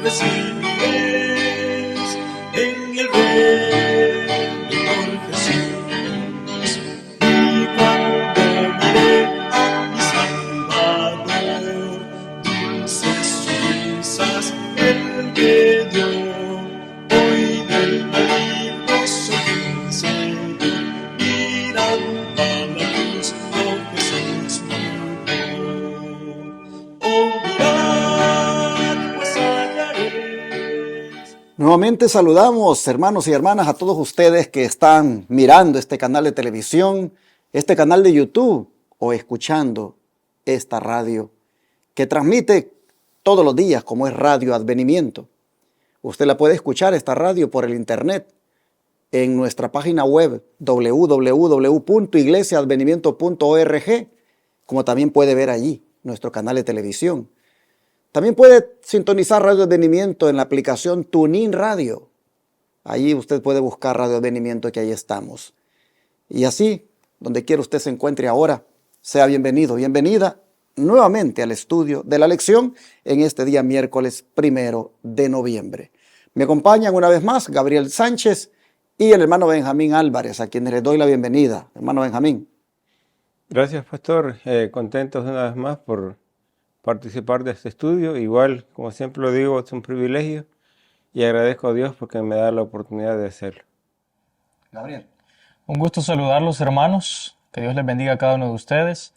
recibiréis en el reino por Jesús. Y cuando miré a mi Salvador, dulces risas Él me dio. Hoy del maligno soy vencido, mirando a la cruz, oh Jesús murió. Oh, mirad, pues hallaréis. Nuevamente saludamos, hermanos y hermanas, a todos ustedes que están mirando este canal de televisión, este canal de YouTube o escuchando esta radio que transmite todos los días como es Radio Advenimiento. Usted la puede escuchar, esta radio, por el internet en nuestra página web www.iglesiaadvenimiento.org, como también puede ver allí nuestro canal de televisión. También puede sintonizar Radio Advenimiento en la aplicación TuneIn Radio. Allí usted puede buscar Radio Advenimiento, que ahí estamos. Y así, donde quiera usted se encuentre ahora, sea bienvenido, bienvenida nuevamente al estudio de la lección en este día miércoles 1 de noviembre. Me acompañan una vez más Gabriel Sánchez y el hermano Benjamín Álvarez, a quienes les doy la bienvenida. Hermano Benjamín. Gracias, pastor. Contentos una vez más por participar de este estudio. Igual, como siempre lo digo, es un privilegio y agradezco a Dios porque me da la oportunidad de hacerlo. Gabriel. Un gusto saludarlos, hermanos. Que Dios les bendiga a cada uno de ustedes.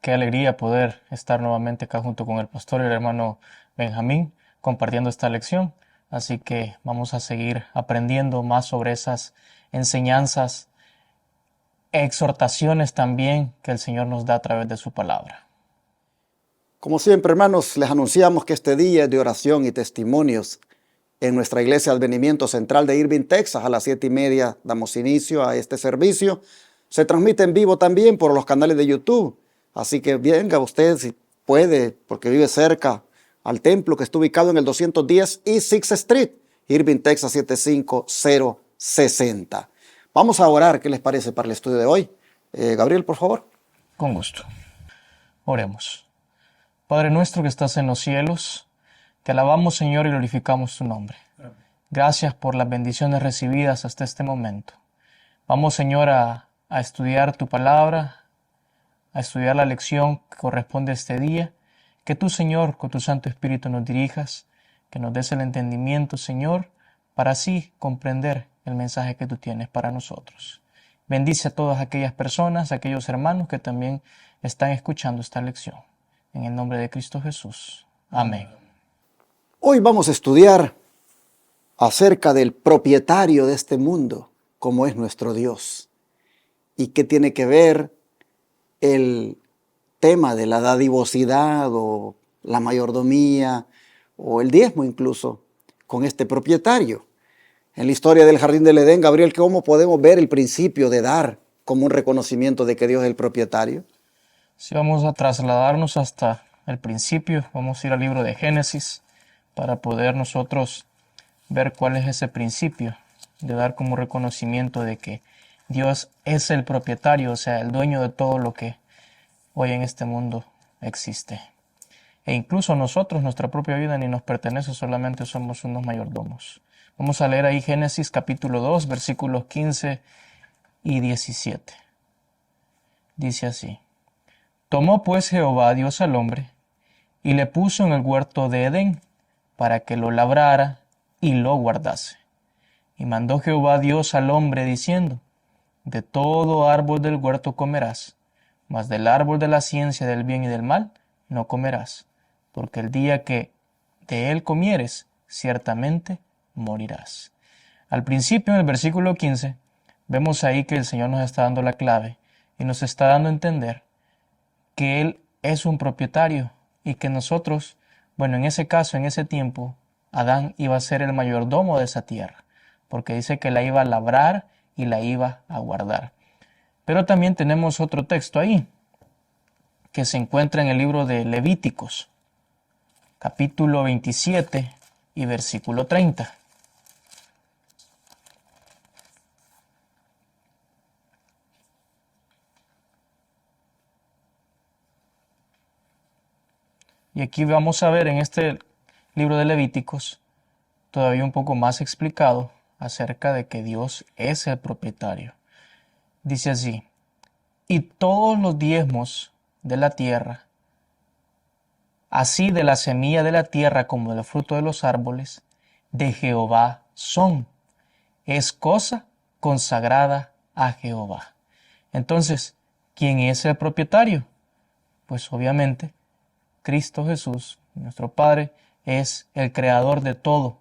Qué alegría poder estar nuevamente acá junto con el pastor y el hermano Benjamín compartiendo esta lección. Así que vamos a seguir aprendiendo más sobre esas enseñanzas, exhortaciones también que el Señor nos da a través de su palabra. Como siempre, hermanos, les anunciamos que este día es de oración y testimonios en nuestra iglesia Advenimiento Central de Irving, Texas. A las 7:30 damos inicio a este servicio. Se transmite en vivo también por los canales de YouTube. Así que venga usted si puede, porque vive cerca al templo que está ubicado en el 210 East 6th Street, Irving, Texas 75060. Vamos a orar, ¿qué les parece para el estudio de hoy? Gabriel, por favor. Con gusto. Oremos. Padre nuestro que estás en los cielos, te alabamos, Señor, y glorificamos tu nombre. Gracias por las bendiciones recibidas hasta este momento. Vamos, Señor, a estudiar tu palabra, a estudiar la lección que corresponde a este día. Que tú, Señor, con tu Santo Espíritu nos dirijas, que nos des el entendimiento, Señor, para así comprender el mensaje que tú tienes para nosotros. Bendice a todas aquellas personas, aquellos hermanos que también están escuchando esta lección. En el nombre de Cristo Jesús. Amén. Hoy vamos a estudiar acerca del propietario de este mundo, como es nuestro Dios, y qué tiene que ver el tema de la dadivosidad o la mayordomía o el diezmo incluso con este propietario. En la historia del Jardín del Edén, Gabriel, ¿cómo podemos ver el principio de dar como un reconocimiento de que Dios es el propietario? Si vamos a trasladarnos hasta el principio, vamos a ir al libro de Génesis para poder nosotros ver cuál es ese principio de dar como reconocimiento de que Dios es el propietario, o sea, el dueño de todo lo que hoy en este mundo existe. E incluso nosotros, nuestra propia vida ni nos pertenece, solamente somos unos mayordomos. Vamos a leer ahí Génesis capítulo 2, versículos 15 y 17. Dice así: Tomó pues Jehová Dios al hombre, y le puso en el huerto de Edén, para que lo labrara y lo guardase. Y mandó Jehová Dios al hombre, diciendo: De todo árbol del huerto comerás, mas del árbol de la ciencia del bien y del mal no comerás, porque el día que de él comieres, ciertamente morirás. Al principio, en el versículo 15, vemos ahí que el Señor nos está dando la clave y nos está dando a entender que Él es un propietario y que nosotros, bueno, en ese caso, en ese tiempo, Adán iba a ser el mayordomo de esa tierra, porque dice que la iba a labrar y la iba a guardar. Pero también tenemos otro texto ahí, que se encuentra en el libro de Levíticos, capítulo 27 y versículo 30. Y aquí vamos a ver en este libro de Levíticos, todavía un poco más explicado acerca de que Dios es el propietario. Dice así: y todos los diezmos de la tierra, así de la semilla de la tierra como del fruto de los árboles, de Jehová son. Es cosa consagrada a Jehová. Entonces, ¿quién es el propietario? Pues obviamente, Cristo Jesús, nuestro Padre, es el creador de todo,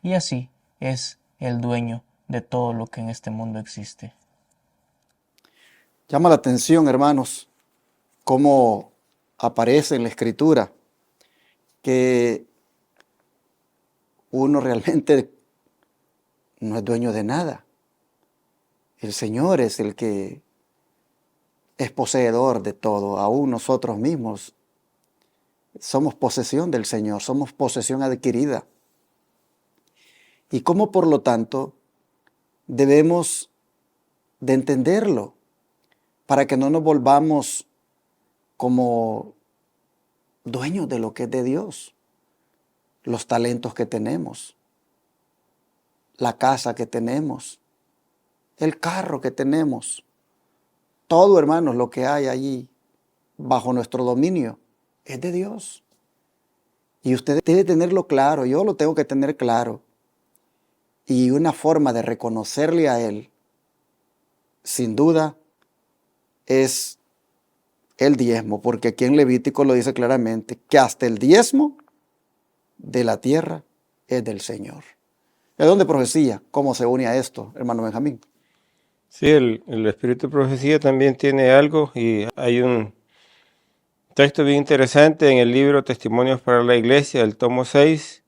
y así es el dueño de todo lo que en este mundo existe. Llama la atención, hermanos, cómo aparece en la Escritura que uno realmente no es dueño de nada. El Señor es el que es poseedor de todo. Aún nosotros mismos somos posesión del Señor, somos posesión adquirida. Y cómo, por lo tanto, debemos de entenderlo para que no nos volvamos como dueños de lo que es de Dios. Los talentos que tenemos, la casa que tenemos, el carro que tenemos, todo, hermanos, lo que hay allí bajo nuestro dominio es de Dios. Y usted debe tenerlo claro, yo lo tengo que tener claro. Y una forma de reconocerle a Él, sin duda, es el diezmo, porque aquí en Levítico lo dice claramente, que hasta el diezmo de la tierra es del Señor. ¿De dónde profecía? ¿Cómo se une a esto, hermano Benjamín? Sí, el espíritu de profecía también tiene algo, y hay un texto bien interesante en el libro Testimonios para la Iglesia, el tomo 6,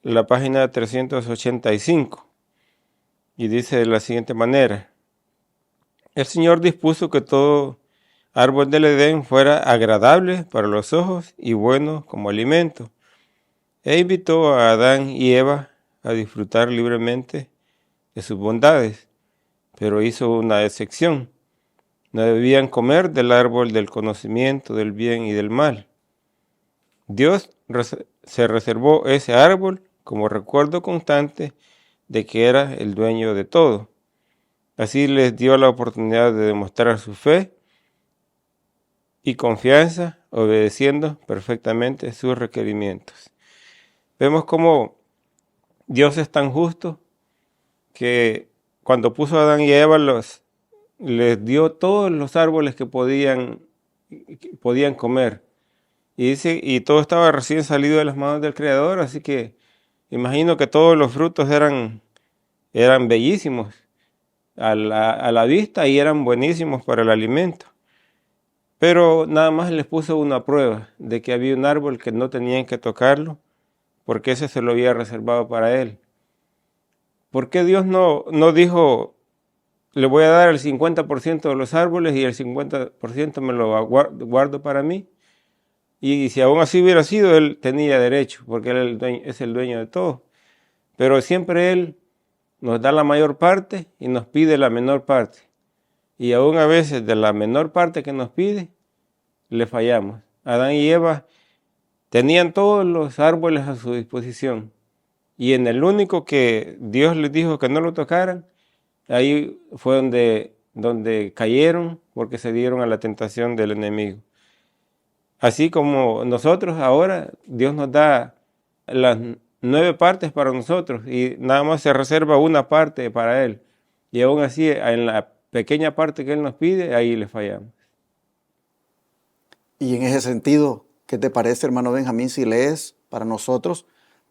la página 385, y dice de la siguiente manera: el Señor dispuso que todo árbol del Edén fuera agradable para los ojos y bueno como alimento, e invitó a Adán y Eva a disfrutar libremente de sus bondades, pero hizo una excepción: no debían comer del árbol del conocimiento del bien y del mal. Dios se reservó ese árbol como recuerdo constante de que era el dueño de todo. Así les dio la oportunidad de demostrar su fe y confianza, obedeciendo perfectamente sus requerimientos. Vemos cómo Dios es tan justo que cuando puso a Adán y a Eva les dio todos los árboles que podían comer. Y dice, y todo estaba recién salido de las manos del Creador, así que imagino que todos los frutos eran bellísimos a la vista y eran buenísimos para el alimento. Pero nada más les puso una prueba de que había un árbol que no tenían que tocarlo, porque ese se lo había reservado para él. ¿Por qué Dios no dijo, le voy a dar el 50% de los árboles y el 50% me lo guardo para mí? Y si aún así hubiera sido, él tenía derecho, porque él es el dueño de todo. Pero siempre él nos da la mayor parte y nos pide la menor parte. Y aún a veces de la menor parte que nos pide, le fallamos. Adán y Eva tenían todos los árboles a su disposición. Y en el único que Dios les dijo que no lo tocaran, ahí fue donde cayeron, porque se dieron a la tentación del enemigo. Así como nosotros ahora, Dios nos da las 9 partes para nosotros y nada más se reserva una parte para Él. Y aún así, en la pequeña parte que Él nos pide, ahí le fallamos. Y en ese sentido, ¿qué te parece, hermano Benjamín, si lees para nosotros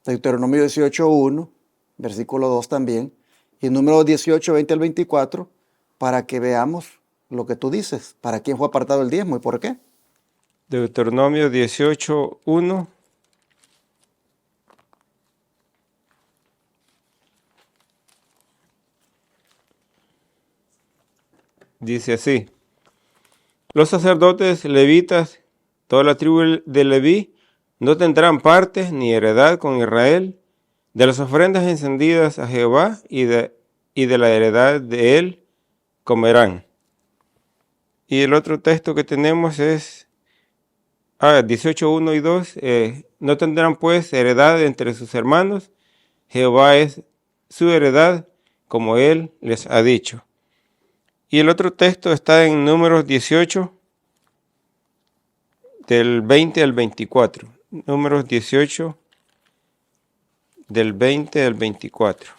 Deuteronomio 18:1, versículo 2 también, y número 18, 20 al 24, para que veamos lo que tú dices, para quién fue apartado el diezmo y por qué? Deuteronomio 18:1. Dice así: los sacerdotes levitas, toda la tribu de Leví, no tendrán parte ni heredad con Israel de las ofrendas encendidas a Jehová y de la heredad de él comerán. Y el otro texto que tenemos es 18, 1 y 2, no tendrán pues heredad entre sus hermanos, Jehová es su heredad, como él les ha dicho. Y el otro texto está en Números 18, del 20 al 24. Números 18, del 20 al 24.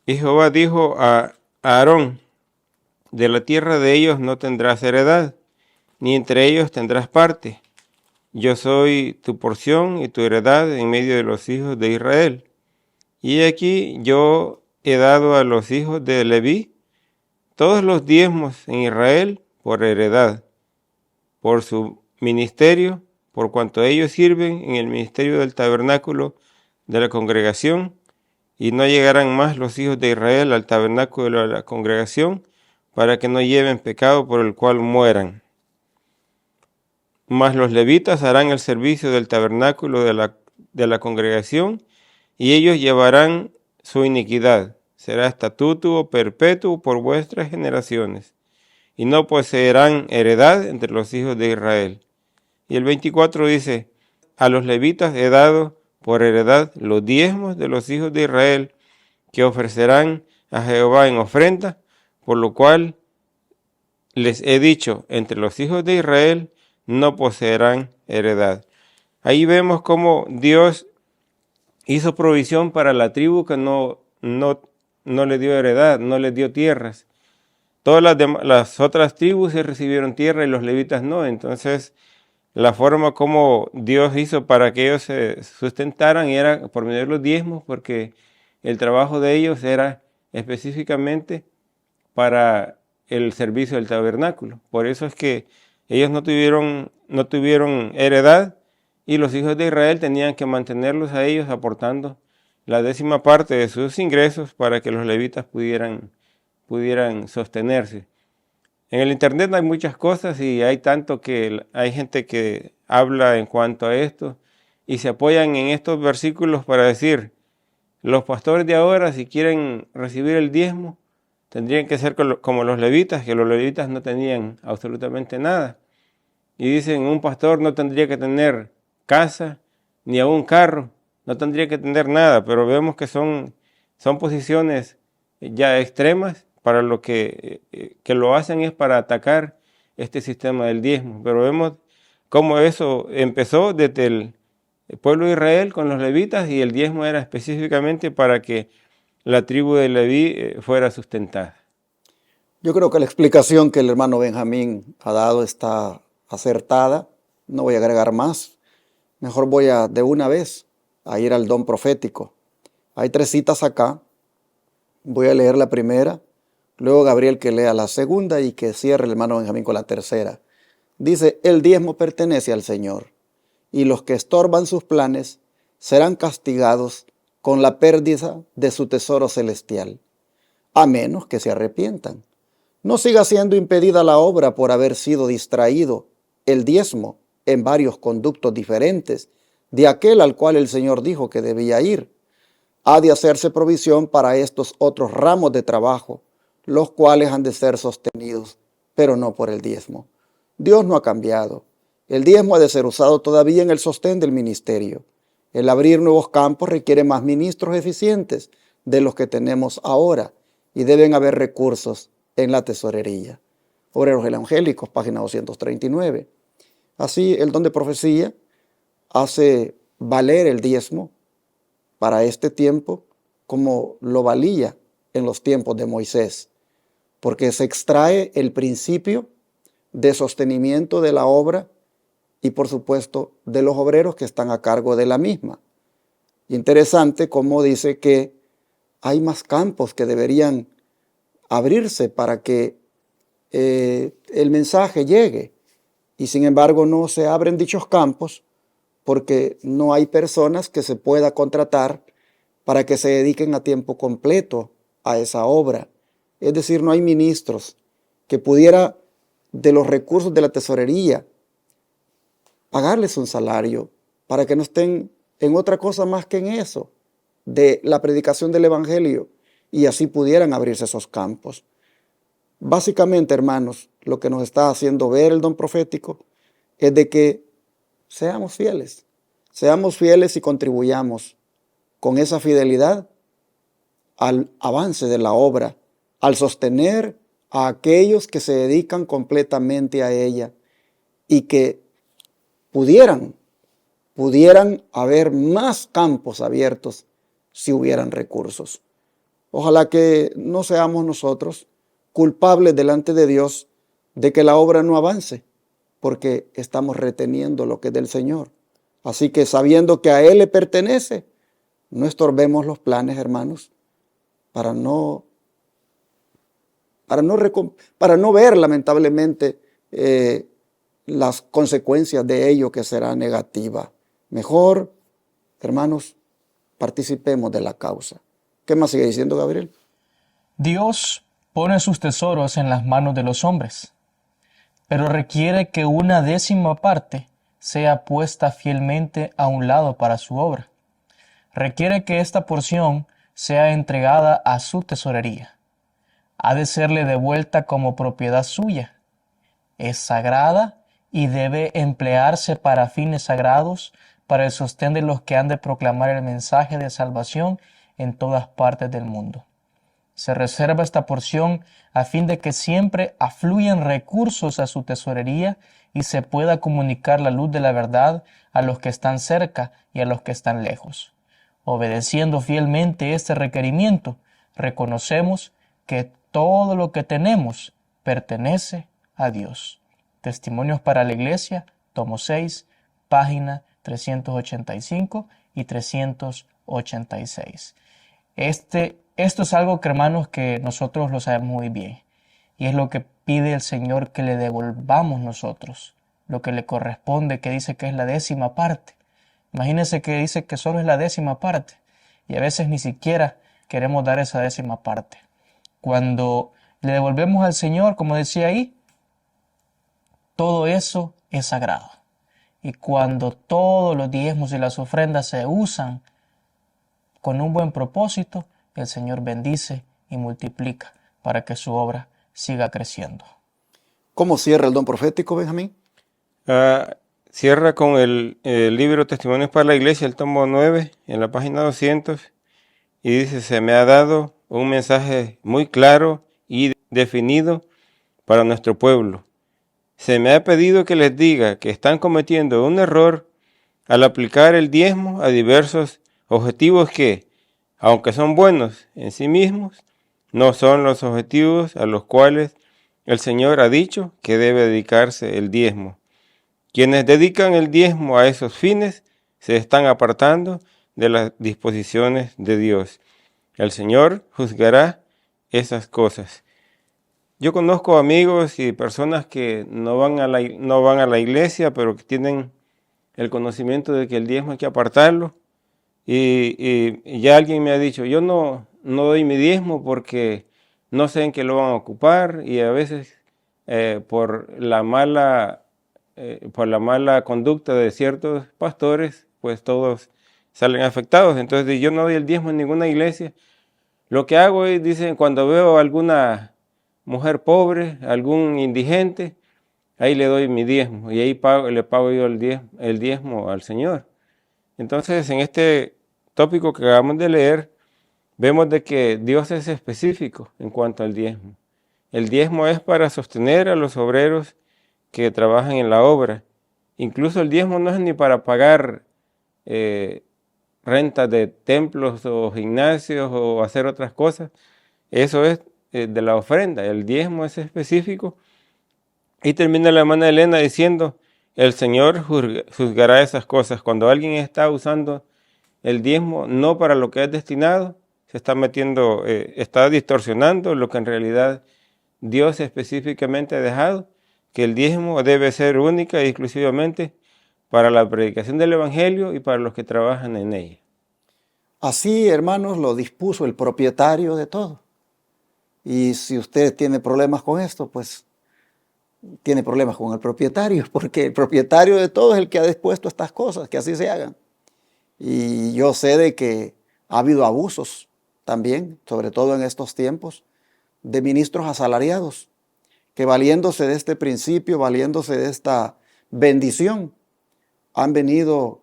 Y Jehová dijo a Aarón: de la tierra de ellos no tendrás heredad, ni entre ellos tendrás parte. Yo soy tu porción y tu heredad en medio de los hijos de Israel. Y aquí yo he dado a los hijos de Leví todos los diezmos en Israel por heredad, por su ministerio, por cuanto ellos sirven en el ministerio del tabernáculo de la congregación, y no llegarán más los hijos de Israel al tabernáculo de la congregación, para que no lleven pecado por el cual mueran. Mas los levitas harán el servicio del tabernáculo de la congregación, y ellos llevarán su iniquidad. Será estatuto perpetuo por vuestras generaciones, y no poseerán heredad entre los hijos de Israel. Y el 24 dice: a los levitas he dado por heredad los diezmos de los hijos de Israel, que ofrecerán a Jehová en ofrenda, por lo cual les he dicho: entre los hijos de Israel no poseerán heredad. Ahí vemos cómo Dios hizo provisión para la tribu que no le dio heredad, no le dio tierras. Todas las otras tribus se recibieron tierra y los levitas no. Entonces, la forma como Dios hizo para que ellos se sustentaran era por medio de los diezmos, porque el trabajo de ellos era específicamente para el servicio del tabernáculo. Por eso es que ellos no tuvieron heredad, y los hijos de Israel tenían que mantenerlos a ellos aportando la 10ª de sus ingresos para que los levitas pudieran sostenerse. En el internet hay muchas cosas y hay tanto que hay gente que habla en cuanto a esto y se apoyan en estos versículos para decir: los pastores de ahora, si quieren recibir el diezmo, tendrían que ser como los levitas, que los levitas no tenían absolutamente nada. Y dicen: un pastor no tendría que tener casa, ni aún carro, no tendría que tener nada, pero vemos que son posiciones ya extremas para lo que lo hacen es para atacar este sistema del diezmo. Pero vemos cómo eso empezó desde el pueblo de Israel con los levitas, y el diezmo era específicamente para que la tribu de Leví fuera sustentada. Yo creo que la explicación que el hermano Benjamín ha dado está acertada. No voy a agregar más. Mejor voy de una vez a ir al don profético. Hay 3 citas acá. Voy a leer la primera, luego Gabriel que lea la segunda y que cierre el hermano Benjamín con la tercera. Dice: el diezmo pertenece al Señor, y los que estorban sus planes serán castigados con la pérdida de su tesoro celestial, a menos que se arrepientan. No siga siendo impedida la obra por haber sido distraído el diezmo en varios conductos diferentes de aquel al cual el Señor dijo que debía ir. Ha de hacerse provisión para estos otros ramos de trabajo, los cuales han de ser sostenidos, pero no por el diezmo. Dios no ha cambiado. El diezmo ha de ser usado todavía en el sostén del ministerio. El abrir nuevos campos requiere más ministros eficientes de los que tenemos ahora, y deben haber recursos en la tesorería. Obreros Evangélicos, página 239. Así, el don de profecía hace valer el diezmo para este tiempo como lo valía en los tiempos de Moisés, porque se extrae el principio de sostenimiento de la obra y, por supuesto, de los obreros que están a cargo de la misma. Interesante cómo dice que hay más campos que deberían abrirse para que el mensaje llegue, y sin embargo no se abren dichos campos porque no hay personas que se pueda contratar para que se dediquen a tiempo completo a esa obra. Es decir, no hay ministros que pudiera de los recursos de la tesorería pagarles un salario para que no estén en otra cosa más que en eso, de la predicación del evangelio y así pudieran abrirse esos campos. Básicamente, hermanos, lo que nos está haciendo ver el don profético es de que seamos fieles y contribuyamos con esa fidelidad al avance de la obra, al sostener a aquellos que se dedican completamente a ella y que pudieran haber más campos abiertos si hubieran recursos. Ojalá que no seamos nosotros culpables delante de Dios de que la obra no avance, porque estamos reteniendo lo que es del Señor. Así que sabiendo que a Él le pertenece, no estorbemos los planes, hermanos, para no ver lamentablemente las consecuencias de ello, que será negativa. Mejor, hermanos, participemos de la causa. ¿Qué más sigue diciendo Gabriel? Dios pone sus tesoros en las manos de los hombres, pero requiere que una 10ª parte sea puesta fielmente a un lado para su obra. Requiere que esta porción sea entregada a su tesorería. Ha de serle devuelta como propiedad suya. Es sagrada y debe emplearse para fines sagrados, para el sostén de los que han de proclamar el mensaje de salvación en todas partes del mundo. Se reserva esta porción a fin de que siempre afluyan recursos a su tesorería y se pueda comunicar la luz de la verdad a los que están cerca y a los que están lejos. Obedeciendo fielmente este requerimiento, reconocemos que todo lo que tenemos pertenece a Dios. Testimonios para la Iglesia, tomo 6, página 385 y 386. Esto es algo que, hermanos, que nosotros lo sabemos muy bien. Y es lo que pide el Señor que le devolvamos nosotros. Lo que le corresponde, que dice que es la 10ª parte. Imagínense que dice que solo es la 10ª parte. Y a veces ni siquiera queremos dar esa 10ª parte. Cuando le devolvemos al Señor, como decía ahí, todo eso es sagrado. Y cuando todos los diezmos y las ofrendas se usan con un buen propósito, el Señor bendice y multiplica para que su obra siga creciendo. ¿Cómo cierra el don profético, Benjamín? Cierra con el libro Testimonios para la Iglesia, el tomo 9, en la página 200, y dice: se me ha dado un mensaje muy claro y definido para nuestro pueblo. Se me ha pedido que les diga que están cometiendo un error al aplicar el diezmo a diversos objetivos que, aunque son buenos en sí mismos, no son los objetivos a los cuales el Señor ha dicho que debe dedicarse el diezmo. Quienes dedican el diezmo a esos fines se están apartando de las disposiciones de Dios. El Señor juzgará esas cosas. Yo conozco amigos y personas que no van a la iglesia, pero que tienen el conocimiento de que el diezmo hay que apartarlo. Y ya alguien me ha dicho: yo no doy mi diezmo porque no sé en qué lo van a ocupar, y a veces por la mala conducta de ciertos pastores, pues todos salen afectados. Entonces yo no doy el diezmo en ninguna iglesia. Lo que hago es, dicen, cuando veo alguna mujer pobre, algún indigente, ahí le doy mi diezmo, y ahí le pago yo el diezmo al Señor. Entonces, en este tópico que acabamos de leer, vemos de que Dios es específico en cuanto al diezmo. El diezmo es para sostener a los obreros que trabajan en la obra. Incluso el diezmo no es ni para pagar rentas de templos o gimnasios o hacer otras cosas. Eso es de la ofrenda. El diezmo es específico. Y termina la hermana Elena diciendo: el Señor juzgará esas cosas. Cuando alguien está usando el diezmo no para lo que es destinado, se está metiendo, está distorsionando lo que en realidad Dios específicamente ha dejado, que el diezmo debe ser única y exclusivamente para la predicación del Evangelio y para los que trabajan en ella. Así, hermanos, lo dispuso el propietario de todo. Y si usted tiene problemas con esto, pues tiene problemas con el propietario, porque el propietario de todo es el que ha dispuesto estas cosas, que así se hagan. Y yo sé de que ha habido abusos también, sobre todo en estos tiempos, de ministros asalariados, que valiéndose de este principio, valiéndose de esta bendición, han venido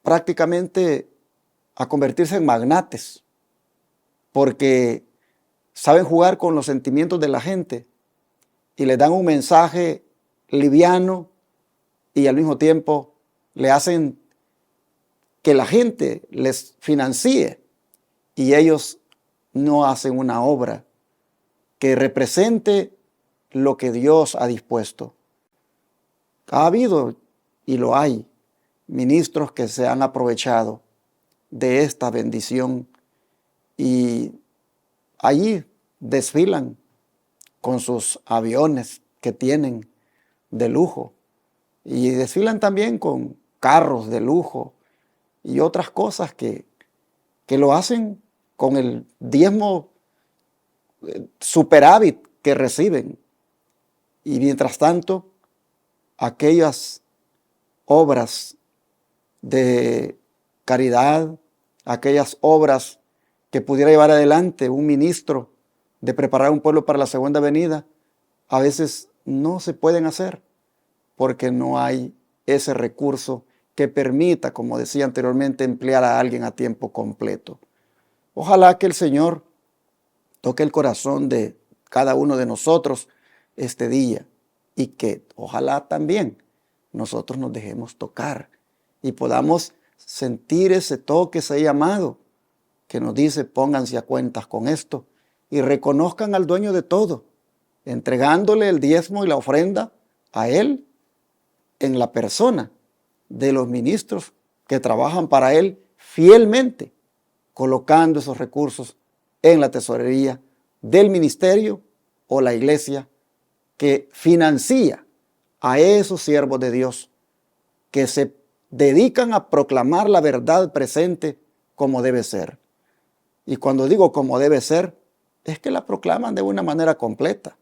prácticamente a convertirse en magnates, porque saben jugar con los sentimientos de la gente y les dan un mensaje liviano y al mismo tiempo le hacen que la gente les financie y ellos no hacen una obra que represente lo que Dios ha dispuesto. Ha habido y lo hay ministros que se han aprovechado de esta bendición y allí desfilan con sus aviones que tienen de lujo y desfilan también con carros de lujo y otras cosas que lo hacen con el diezmo superávit que reciben. Y mientras tanto, aquellas obras de caridad, aquellas obras que pudiera llevar adelante un ministro de preparar un pueblo para la segunda venida, a veces no se pueden hacer porque no hay ese recurso que permita, como decía anteriormente, emplear a alguien a tiempo completo. Ojalá que el Señor toque el corazón de cada uno de nosotros este día y que ojalá también nosotros nos dejemos tocar y podamos sentir ese toque, ese llamado que nos dice pónganse a cuentas con esto y reconozcan al dueño de todo, entregándole el diezmo y la ofrenda a Él en la persona de los ministros que trabajan para Él fielmente, colocando esos recursos en la tesorería del ministerio o la iglesia que financia a esos siervos de Dios que se dedican a proclamar la verdad presente como debe ser. Y cuando digo como debe ser, es que la proclaman de una manera completa,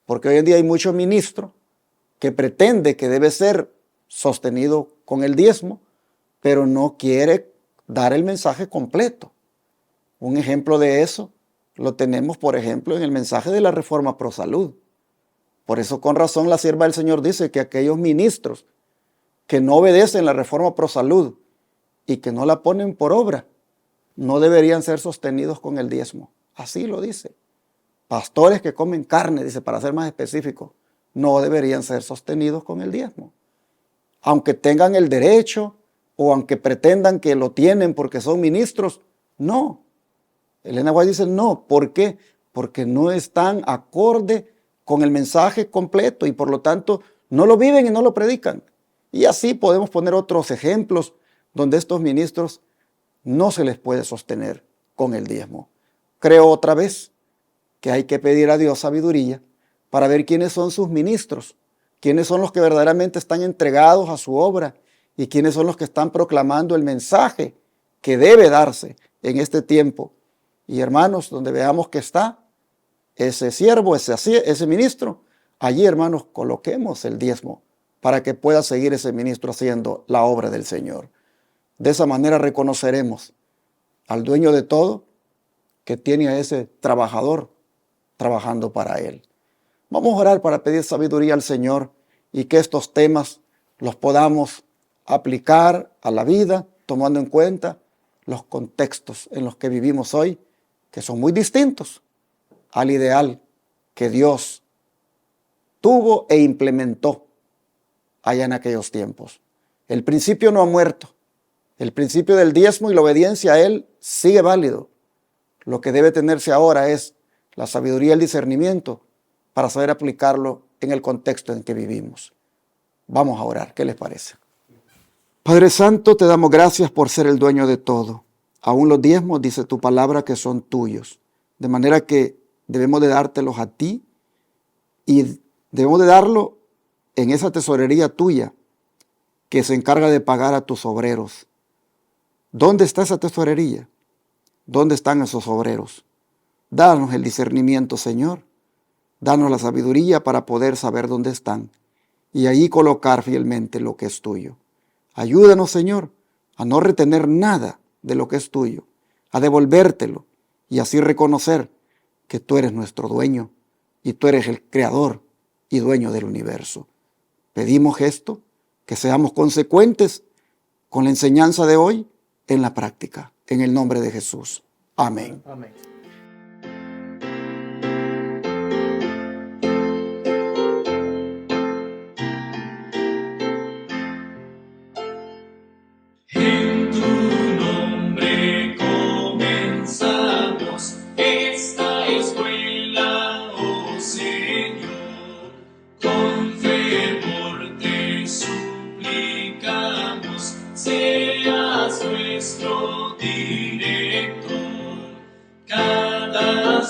porque hoy en día hay muchos ministros que pretende que debe ser sostenido con el diezmo, pero no quiere dar el mensaje completo. Un ejemplo de eso lo tenemos, por ejemplo, en el mensaje de la Reforma Pro Salud. Por eso, con razón, la sierva del Señor dice que aquellos ministros que no obedecen la Reforma Pro Salud y que no la ponen por obra, no deberían ser sostenidos con el diezmo. Así lo dice. Pastores que comen carne, dice, para ser más específico, no deberían ser sostenidos con el diezmo. Aunque tengan el derecho o aunque pretendan que lo tienen porque son ministros, no. Elena White dice no. ¿Por qué? Porque no están acorde con el mensaje completo y por lo tanto no lo viven y no lo predican. Y así podemos poner otros ejemplos donde estos ministros no se les puede sostener con el diezmo. Creo otra vez que hay que pedir a Dios sabiduría para ver quiénes son sus ministros, quiénes son los que verdaderamente están entregados a su obra y quiénes son los que están proclamando el mensaje que debe darse en este tiempo. Y hermanos, donde veamos que está ese siervo, ese ministro, allí, hermanos, coloquemos el diezmo para que pueda seguir ese ministro haciendo la obra del Señor. De esa manera reconoceremos al dueño de todo que tiene a ese trabajador trabajando para él. Vamos a orar para pedir sabiduría al Señor y que estos temas los podamos aplicar a la vida, tomando en cuenta los contextos en los que vivimos hoy, que son muy distintos al ideal que Dios tuvo e implementó allá en aquellos tiempos. El principio no ha muerto. El principio del diezmo y la obediencia a Él sigue válido. Lo que debe tenerse ahora es la sabiduría y el discernimiento para saber aplicarlo en el contexto en que vivimos. Vamos a orar, ¿qué les parece? Padre Santo, te damos gracias por ser el dueño de todo. Aún los diezmos, dice tu palabra, que son tuyos. De manera que debemos de dártelos a ti y debemos de darlo en esa tesorería tuya que se encarga de pagar a tus obreros. ¿Dónde está esa tesorería? ¿Dónde están esos obreros? Danos el discernimiento, Señor. Danos la sabiduría para poder saber dónde están y ahí colocar fielmente lo que es tuyo. Ayúdanos, Señor, a no retener nada de lo que es tuyo. a devolvértelo y así reconocer que tú eres nuestro dueño y tú eres el creador y dueño del universo. Pedimos esto, que seamos consecuentes con la enseñanza de hoy en la práctica, en el nombre de Jesús. Amén. Amén. En tu nombre comenzamos esta escuela, oh Señor. Con fervor te suplicamos, seas nuestro director. Cada